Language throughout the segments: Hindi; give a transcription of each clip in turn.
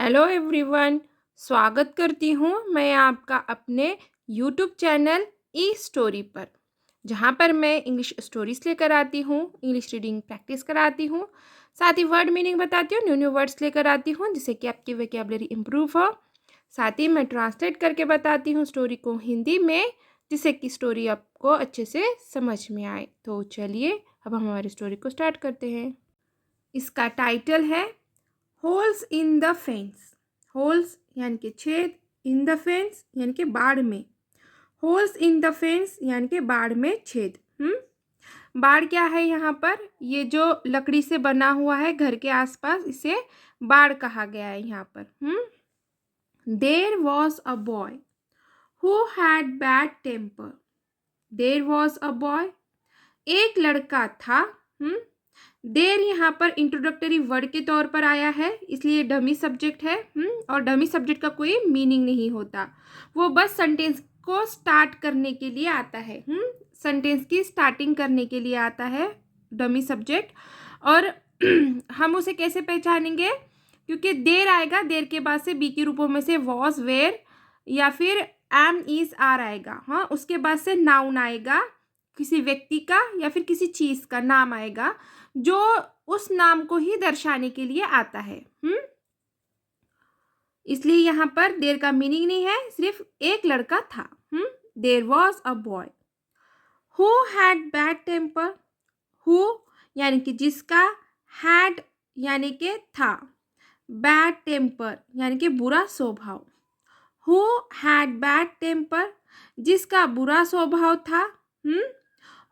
Hello everyone. स्वागत करती हूँ मैं आपका अपने यूट्यूब चैनल ई स्टोरी पर, जहाँ पर मैं इंग्लिश स्टोरीज लेकर आती हूँ, इंग्लिश रीडिंग प्रैक्टिस कराती हूँ, साथ ही वर्ड मीनिंग बताती हूँ, न्यू न्यू वर्ड्स लेकर आती हूँ जिससे कि आपकी वोकैबुलरी इम्प्रूव हो। साथ ही मैं ट्रांसलेट करके बताती हूँ स्टोरी को हिंदी में, जिससे कि स्टोरी आपको अच्छे से समझ में आए। तो चलिए अब हम हमारी स्टोरी को स्टार्ट करते हैं। इसका टाइटल है holes in the fence. Holes यानी कि छेद, इन द फेंस यानी कि बाड़ में। होल्स इन द फेंस यानी कि बाड़ में छेद। बाड़ क्या है यहाँ पर? ये जो लकड़ी से बना हुआ है घर के आसपास, इसे बाड़ कहा गया है यहाँ पर। There was a boy who had bad temper. There was a boy, एक लड़का था। देर यहाँ पर इंट्रोडक्टरी वर्ड के तौर पर आया है, इसलिए डमी सब्जेक्ट है। और डमी सब्जेक्ट का कोई मीनिंग नहीं होता, वो बस सेंटेंस को स्टार्ट करने के लिए आता है। सेंटेंस की स्टार्टिंग करने के लिए आता है डमी सब्जेक्ट। और हम उसे कैसे पहचानेंगे? क्योंकि देर आएगा, देर के बाद से बी के रूपों में से वॉज, वेयर या फिर एम, इज, आर आएगा। हाँ, उसके बाद से नाउन आएगा, किसी व्यक्ति का या फिर किसी चीज का नाम आएगा जो उस नाम को ही दर्शाने के लिए आता है। इसलिए यहाँ पर देर का मीनिंग नहीं है, सिर्फ एक लड़का था। There was a boy who had bad temper. Who यानी कि जिसका, हैड यानी कि था, बैड टेम्पर यानी कि बुरा स्वभाव। हु हैड बैड टेम्पर, जिसका बुरा स्वभाव था।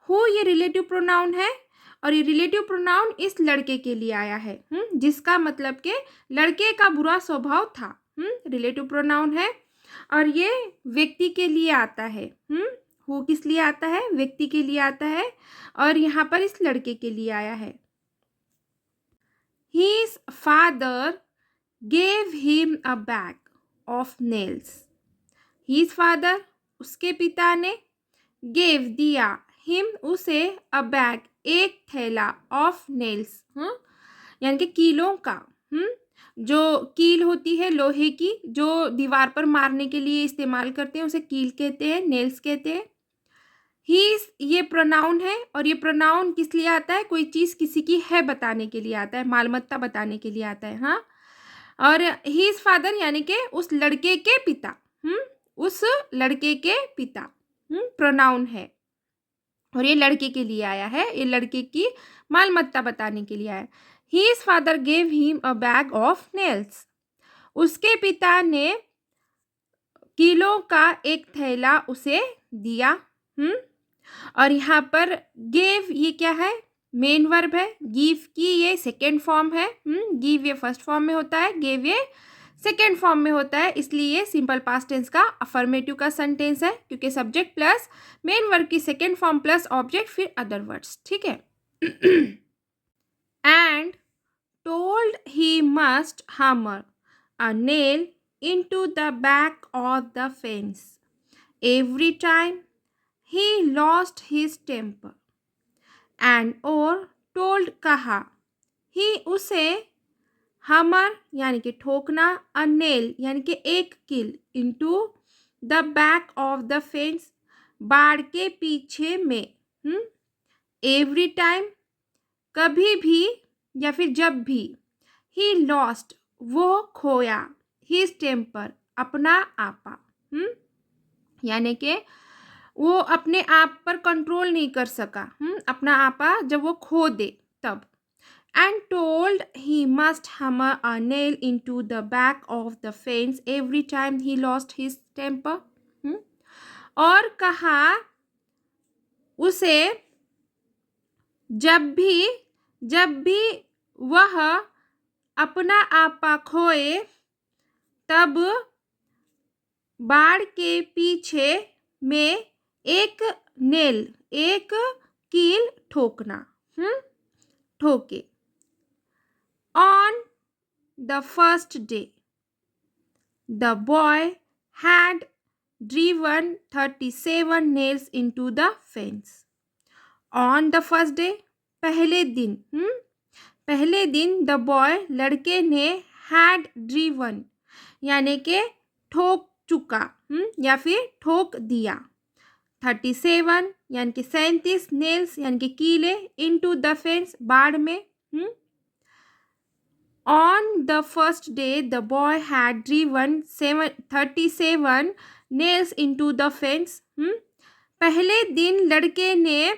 हु ये रिलेटिव प्रोनाउन है और ये रिलेटिव प्रोनाउन इस लड़के के लिए आया है। जिसका मतलब कि लड़के का बुरा स्वभाव था। रिलेटिव प्रोनाउन है और ये व्यक्ति के लिए आता है। हु किस लिए आता है? व्यक्ति के लिए आता है और यहाँ पर इस लड़के के लिए आया है। His father gave him a bag of nails. His father, उसके पिता ने, gave दिया, him उसे, a bag एक थैला, of nails यानी कि कीलों का। जो कील होती है लोहे की, जो दीवार पर मारने के लिए इस्तेमाल करते हैं, उसे कील कहते हैं, नेल्स कहते हैं। हीज ये प्रोनाउन है और ये प्रोनाउन किस लिए आता है? कोई चीज किसी की है बताने के लिए आता है, मालमत्ता बताने के लिए आता है। हाँ, और हीज फादर यानी कि उस लड़के के पिता। उस लड़के के पिता प्रोनाउन है और ये लड़के के लिए आया है, ये लड़के की मालमत्ता बताने के लिए आया है। His father gave him a bag of nails. उसके पिता ने कीलों का एक थैला उसे दिया। और यहाँ पर गेव ये क्या है? मेन वर्ब है। गिव की ये सेकेंड फॉर्म है। गिव ये फर्स्ट फॉर्म में होता है, गेव ये सेकेंड फॉर्म में होता है, इसलिए ये सिंपल पास्ट टेंस का अफर्मेटिव का सेंटेंस है, क्योंकि सब्जेक्ट प्लस मेन वर्ब की सेकेंड फॉर्म प्लस ऑब्जेक्ट फिर अदर वर्ड्स। ठीक है। And told he must hammer a nail into the back of the fence every time he lost his temper. And or told कहा, he उसे, hammer यानी कि ठोकना, a nail यानी कि एक कील, into the back of the fence बाड़ के पीछे में। every time कभी भी या फिर जब भी, he lost वो खोया, his temper अपना आपा, यानी कि वो अपने आप पर कंट्रोल नहीं कर सका, अपना आपा जब वो खो दे तब। and told he must hammer a nail into the back of the fence every time he lost his temper. और कहा उसे जब भी वह अपना आपा खोए तब बाड़ के पीछे में एक नेल, एक कील ठोकना, ठोके। On the first day the boy had driven 37 nails into the fence. On the first day पहले दिन, द बॉय लड़के ने, हैड ड्रीवन यानी कि ठोक चुका या फिर ठोक दिया। 37 यानी कि 37 नेल्स यानी कि कीले इनटू द फेंस बाढ़ में। On the first day the boy had driven 37 nails into the fence. पहले दिन लड़के ने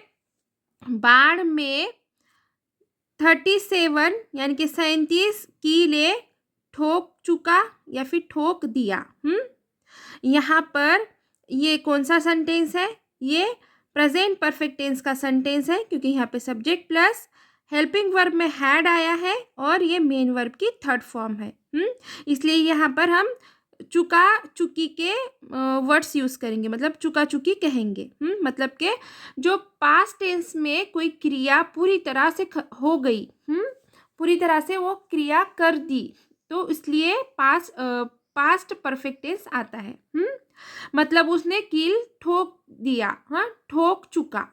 बाढ़ में 37 यानी कि 37 कीले ठोक चुका या फिर ठोक दिया। यहाँ पर ये कौन सा सेंटेंस है? ये प्रेजेंट परफेक्ट टेंस का सेंटेंस है, क्योंकि यहाँ पे सब्जेक्ट प्लस हेल्पिंग वर्ब में हैड आया है और ये मेन वर्ब की थर्ड फॉर्म है। इसलिए यहाँ पर हम चुका चुकी के वर्ड्स यूज़ करेंगे, मतलब चुका चुकी कहेंगे। मतलब कि जो पास्ट टेंस में कोई क्रिया पूरी तरह से हो गई, पूरी तरह से वो क्रिया कर दी, तो इसलिए पास्ट परफेक्ट टेंस आता है। मतलब उसने कील ठोक दिया, ठोक चुका।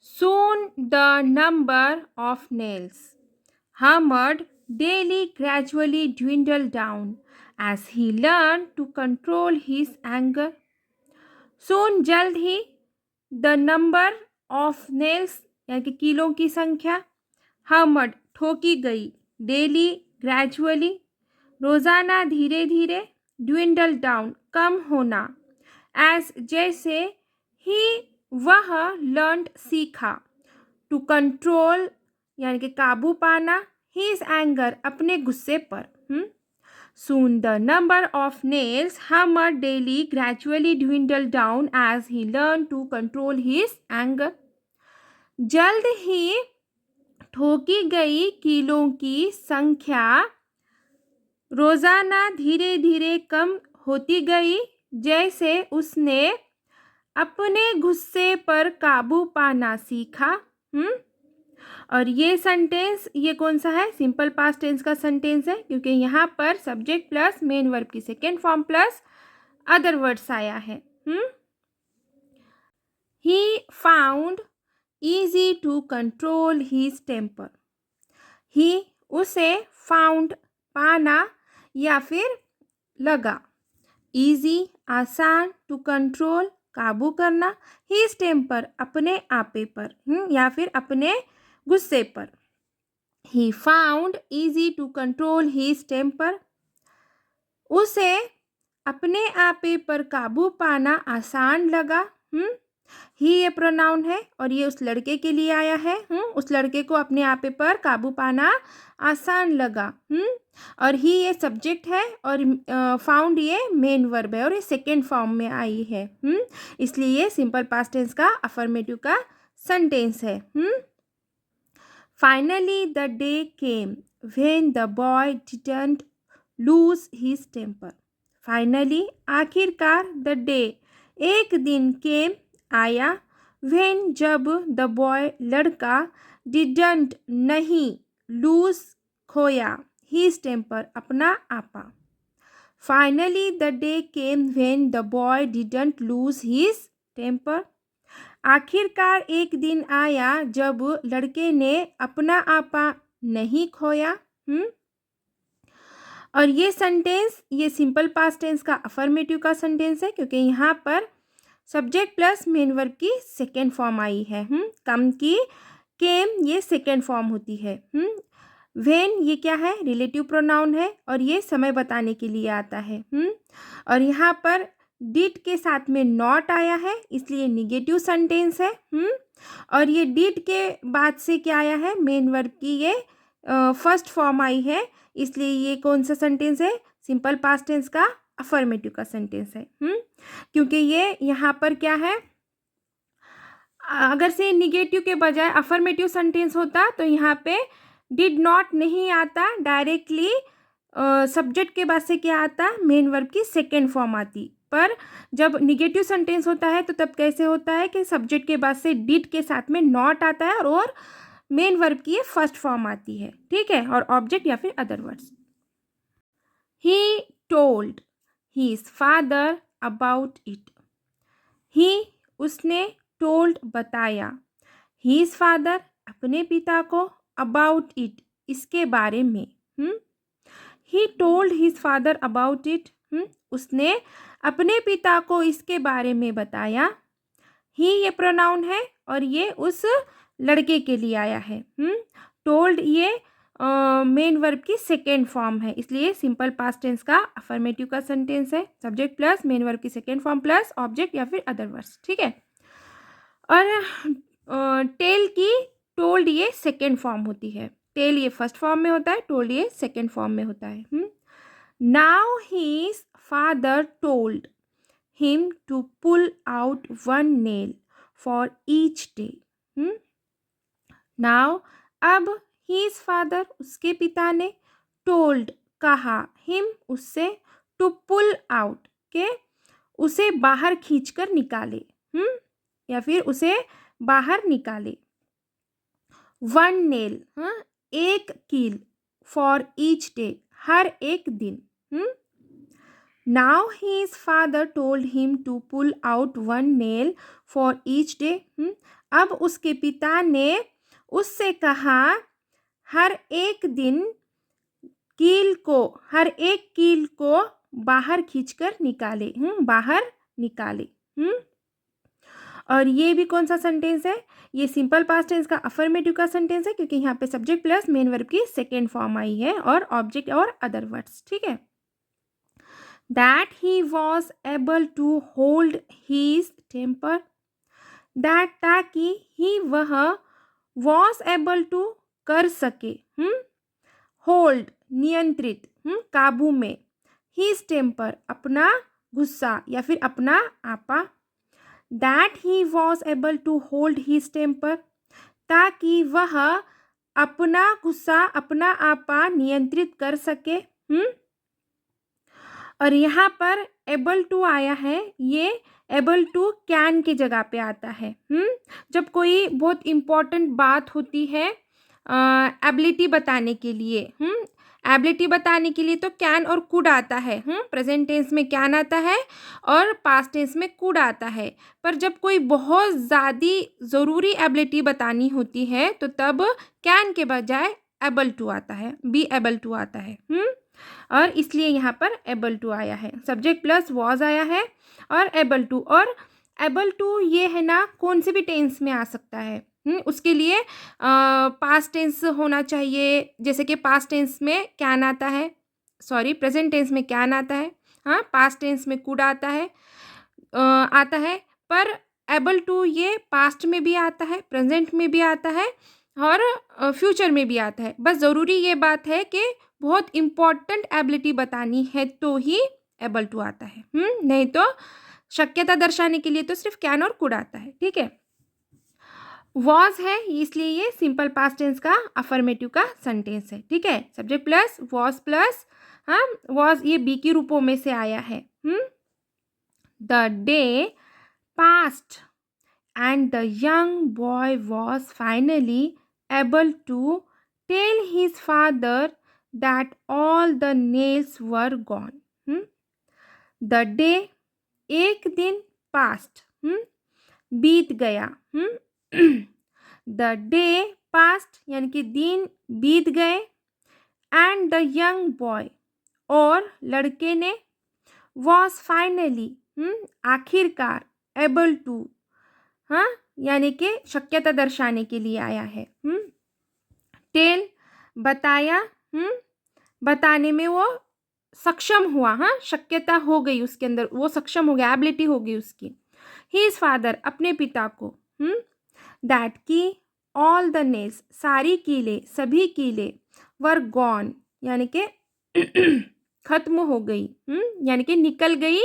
Soon the number of nails hammered daily gradually dwindled down as he learned to control his anger. Soon जल्द ही the number of nails यानी कि कीलों की संख्या hammered ठोकी गई daily gradually रोजाना धीरे धीरे dwindled down कम होना as जैसे he वह लर्नड सीखा टू कंट्रोल यानी कि काबू पाना हिज एंगर अपने गुस्से पर। Soon the number of nails hammered daily gradually dwindle down as he learn to control his anger. जल्द ही ठोकी गई कीलों की संख्या रोजाना धीरे धीरे कम होती गई जैसे उसने अपने गुस्से पर काबू पाना सीखा। और ये सेंटेंस ये कौन सा है? सिंपल पास्ट टेंस का सेंटेंस है, क्योंकि यहाँ पर सब्जेक्ट प्लस मेन वर्ब की second form plus other words आया है। He found easy to control his temper. He उसे फाउंड पाना या फिर लगा, ईजी आसान, टू कंट्रोल काबू करना, हीज टेम्पर अपने आपे पर या फिर अपने गुस्से पर। He found easy to control his temper उसे अपने आपे पर काबू पाना आसान लगा। ही ये प्रोनाउन है और ये उस लड़के के लिए आया है। उस लड़के को अपने आपे पर काबू पाना आसान लगा। और ही ये सब्जेक्ट है और फाउंड ये मेन वर्ब है और ये सेकेंड फॉर्म में आई है। इसलिए ये सिंपल पास्ट टेंस का अफर्मेटिव का सेंटेंस है। Finally the day came when the boy didn't lose his temper. Finally आखिरकार द डे एक दिन केम आया व्हेन जब द बॉय लड़का डिडंट नहीं लूज खोया हिज टेम्पर अपना आपा। Finally the day came when the boy didn't lose his temper आखिरकार एक दिन आया जब लड़के ने अपना आपा नहीं खोया। और ये सेंटेंस ये सिंपल पास्ट टेंस का अफर्मेटिव का सेंटेंस है, क्योंकि यहाँ पर सब्जेक्ट प्लस मेन वर्ब की सेकेंड फॉर्म आई है। कम की केम ये सेकेंड फॉर्म होती है। व्हेन ये क्या है? रिलेटिव प्रोनाउन है और ये समय बताने के लिए आता है। और यहाँ पर डिड के साथ में नॉट आया है, इसलिए निगेटिव सेंटेंस है। और ये डिड के बाद से क्या आया है? मेन वर्ब की ये फर्स्ट फॉर्म आई है, इसलिए ये कौन सा सेंटेंस है? सिंपल पास्ट टेंस का अफर्मेटिव का सेंटेंस है। क्योंकि ये यहाँ पर क्या है, अगर से निगेटिव के बजाय अफर्मेटिव सेंटेंस होता तो यहाँ पे डिड नॉट नहीं आता, डायरेक्टली सब्जेक्ट के बाद से क्या आता? मेन वर्ब की सेकेंड फॉर्म आती। पर जब निगेटिव सेंटेंस होता है तो तब कैसे होता है कि सब्जेक्ट के बाद से डिड के साथ में नॉट आता है और मेन वर्ब की ये फर्स्ट फॉर्म आती है। ठीक है, और ऑब्जेक्ट या फिर other words. He told his father about it. He उसने टोल्ड बताया, हिज फादर अपने पिता को, अबाउट इट इसके बारे में। ही told his father about it. उसने अपने पिता को इसके बारे में बताया। ही ये प्रोनाउन है और ये उस लड़के के लिए आया है। टोल्ड ये मेन वर्ब की सेकेंड फॉर्म है, इसलिए सिंपल पास्ट टेंस का अफर्मेटिव का सेंटेंस है। सब्जेक्ट प्लस मेन वर्ब की सेकेंड फॉर्म प्लस ऑब्जेक्ट या फिर अदर वर्ड्स, ठीक है। और टेल की टोल्ड ये सेकेंड फॉर्म होती है। टेल ये फर्स्ट फॉर्म में होता है, टोल्ड ये सेकेंड फॉर्म में होता है। Now his father told him to pull out one nail for each day. Now अब हिज फादर उसके पिता ने, टोल्ड कहा, हिम उससे, टू पुल आउट के उसे बाहर खींचकर निकाले, या फिर उसे बाहर निकाले। वन नेल एक कील, फॉर ईच डे हर एक दिन। Now his father told him to pull out one nail for each day. अब उसके पिता ने उससे कहा हर एक दिन हर एक कील को बाहर खींचकर निकाले, बाहर निकाले। और ये भी कौन सा सेंटेंस है? ये सिंपल पास्ट टेंस का अफर्मेटिव का सेंटेंस है, क्योंकि यहाँ पे सब्जेक्ट प्लस मेन वर्ब की सेकेंड फॉर्म आई है और ऑब्जेक्ट और अदर वर्ड्स, ठीक है। That he was able to hold his temper. That ताकि, ही वह, वॉज एबल टू कर सके, होल्ड नियंत्रित, काबू में, हीज टेम्पर अपना गुस्सा या फिर अपना आपा। That he was able to hold his temper, ताकि वह अपना गुस्सा अपना आपा नियंत्रित कर सके। और यहाँ पर एबल टू आया है, ये एबल टू कैन की जगह पे आता है। जब कोई बहुत इम्पोर्टेंट बात होती है एबिलिटी बताने के लिए, एबिलिटी बताने के लिए तो कैन और कुड आता है। प्रेजेंट टेंस में कैन आता है और पास्ट टेंस में कुड आता है। पर जब कोई बहुत ज़्यादा ज़रूरी एबिलिटी बतानी होती है तो तब कैन के बजाय एबल टू आता है, बी एबल टू आता है। और इसलिए यहाँ पर एबल टू आया है। सब्जेक्ट प्लस वॉज आया है और एबल टू। और एबल टू ये है ना, कौन से भी टेंस में आ सकता है। उसके लिए पास्ट टेंस होना चाहिए, जैसे कि पास्ट टेंस में कैन आता है, प्रेजेंट टेंस में कैन आता है, पास्ट टेंस में कुड आता है, पर एबल टू ये पास्ट में भी आता है, प्रेजेंट में भी आता है और फ्यूचर में भी आता है। बस ज़रूरी ये बात है कि बहुत इम्पॉर्टेंट एबिलिटी बतानी है तो ही एबल टू आता है, नहीं तो शक्यता दर्शाने के लिए तो सिर्फ कैन और कुड आता है, ठीक है। वॉज है इसलिए ये सिंपल पास्ट टेंस का अफर्मेटिव का सेंटेंस है, ठीक है। Subject plus was plus was ये बी की रूपों में से आया है। The day past and the young boy was finally able to tell his father that all the nails were gone. The day एक दिन, past बीत गया। The day past यानी कि दिन बीत गए। And the young boy और लड़के ने, was finally आखिरकार, able to यानी कि शक्यता दर्शाने के लिए आया है। टेल बताया, बताने में वो सक्षम हुआ, शक्यता हो गई उसके अंदर, वो सक्षम हो गया, एबिलिटी हो गई उसकी। हिज फादर अपने पिता को, दैट की ऑल द नेल्स सारी कीले, सभी कीले, वर गॉन यानी कि खत्म हो गई, यानी कि निकल गई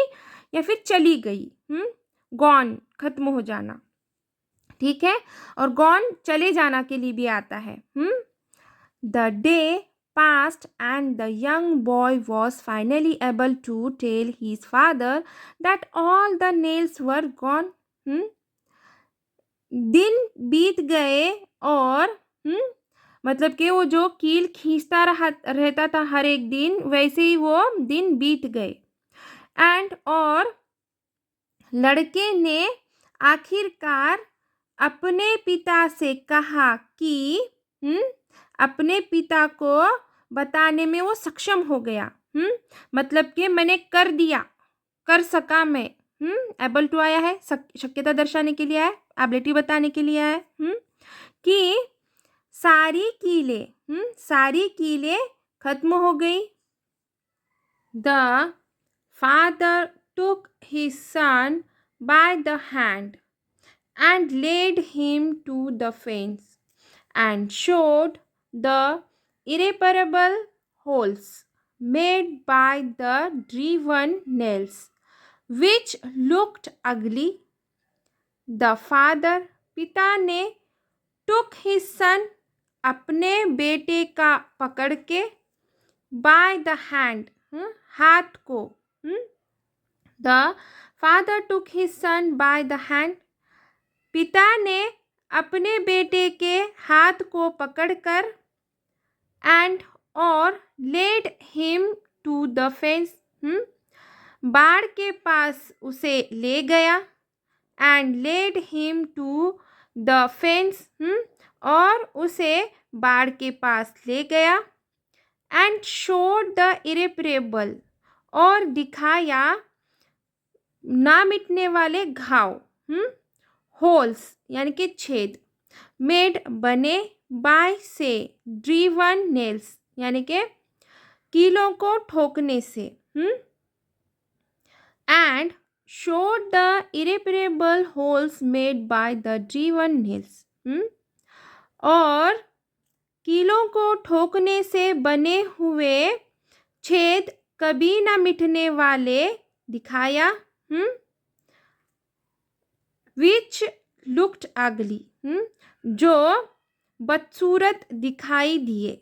या फिर चली गई। गॉन खत्म हो जाना, ठीक है। और गॉन चले जाना के लिए भी आता है। The day passed and the young boy was finally able to tell his father that all the nails were gone. दिन बीत गए और मतलब कि वो जो कील खींचता रहता था हर एक दिन, वैसे ही वो दिन बीत गए। एंड और लड़के ने आखिरकार अपने पिता से कहा कि अपने पिता को बताने में वो सक्षम हो गया। मतलब कि मैंने कर दिया, कर सका मैं। एबल टू आया है, शक्यता दर्शाने के लिए आया, एबिलिटी बताने के लिए आया है। कि सारी कीलें खत्म हो गई। The father took his son by the hand and led him to the fence and showed the irreparable holes made by the driven nails, which looked ugly. The father, पिता ने, took his son, अपने बेटे का पकड़ के, by the hand, हाथ को। The father took his son by the hand, पिता ने अपने बेटे के हाथ को पकड़कर, and और led him to the fence, बाड़ के पास उसे ले गया, and led him to the fence, और उसे बाड़ के पास ले गया, and showed the irreparable, और दिखाया ना मिटने वाले घाव, होल्स यानी कि छेद, मेड बने, बाय से, ड्रीवन नेल्स यानी कि कीलों को ठोकने से, and showed the irreparable holes made by the driven nails, और कीलों को ठोकने से बने हुए छेद कभी ना मिटने वाले दिखाया, which looked ugly, जो बदसूरत दिखाई दिए।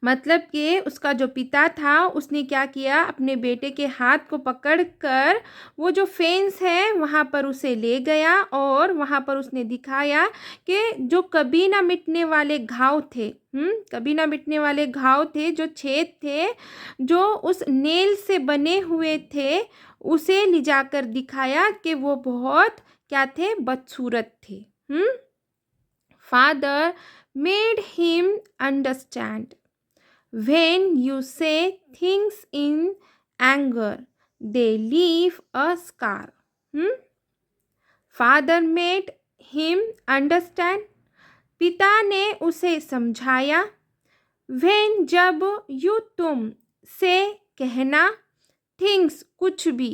मतलब कि उसका जो पिता था उसने क्या किया, अपने बेटे के हाथ को पकड़कर वो जो फेंस है वहाँ पर उसे ले गया, और वहाँ पर उसने दिखाया कि जो कभी ना मिटने वाले घाव थे, कभी ना मिटने वाले घाव थे, जो छेद थे, जो उस नेल से बने हुए थे, उसे ले जाकर दिखाया कि वो बहुत क्या थे, बदसूरत थे। Father made him understand, when you say things in anger, they leave a scar. Father made him understand, पिता ने उसे समझाया, when जब, you तुम, से कहना, things कुछ भी,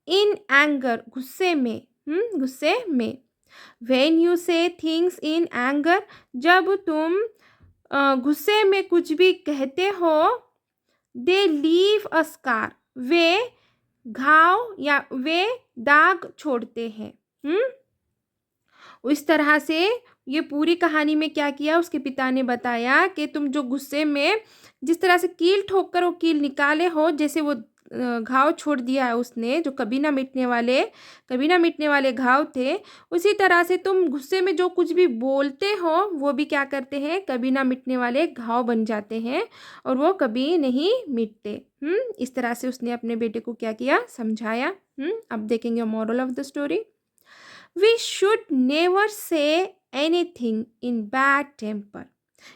in anger गुस्से में, गुस्से में, when you say things in anger, जब तुम गुस्से में कुछ भी कहते हो, दे लीव अ स्कार, वे घाव या वे दाग छोड़ते हैं। इस तरह से ये पूरी कहानी में क्या किया, उसके पिता ने बताया कि तुम जो गुस्से में जिस तरह से कील ठोक कर वो कील निकाले हो, जैसे वो घाव छोड़ दिया है उसने, जो कभी ना मिटने वाले घाव थे, उसी तरह से तुम गुस्से में जो कुछ भी बोलते हो वो भी क्या करते हैं, कभी ना मिटने वाले घाव बन जाते हैं, और वो कभी नहीं मिटते। इस तरह से उसने अपने बेटे को क्या किया, समझाया। अब देखेंगे moral of the story. We should never say anything in bad temper,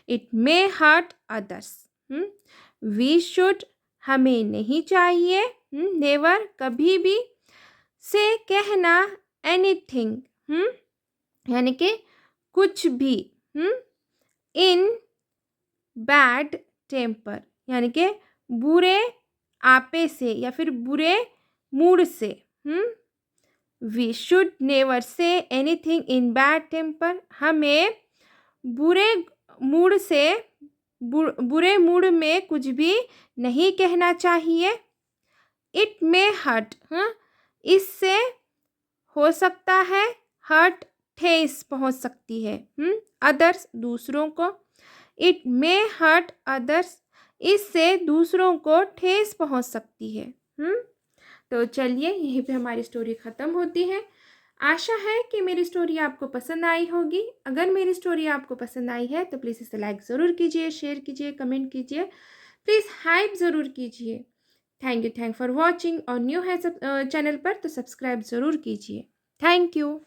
it may hurt others. We should, हमें नहीं चाहिए, नेवर कभी भी, से कहना, एनीथिंग यानी कि कुछ भी, इन बैड टेम्पर यानी कि बुरे आपे से या फिर बुरे मूड से। We should never say anything in bad temper, हमें बुरे मूड से, बुरे मूड में कुछ भी नहीं कहना चाहिए। इट मे हर्ट, इससे हो सकता है, हर्ट ठेस पहुंच सकती है, अदर्स दूसरों को। इट मे हर्ट अदर्स, इससे दूसरों को ठेस पहुंच सकती है। तो चलिए यहीं पे हमारी स्टोरी ख़त्म होती है। आशा है कि मेरी स्टोरी आपको पसंद आई होगी। अगर मेरी स्टोरी आपको पसंद आई है तो प्लीज़ इसे लाइक ज़रूर कीजिए, शेयर कीजिए, कमेंट कीजिए, प्लीज़ हाइप ज़रूर कीजिए। थैंक फॉर वॉचिंग, और न्यू है सब चैनल पर तो सब्सक्राइब ज़रूर कीजिए। Thank you.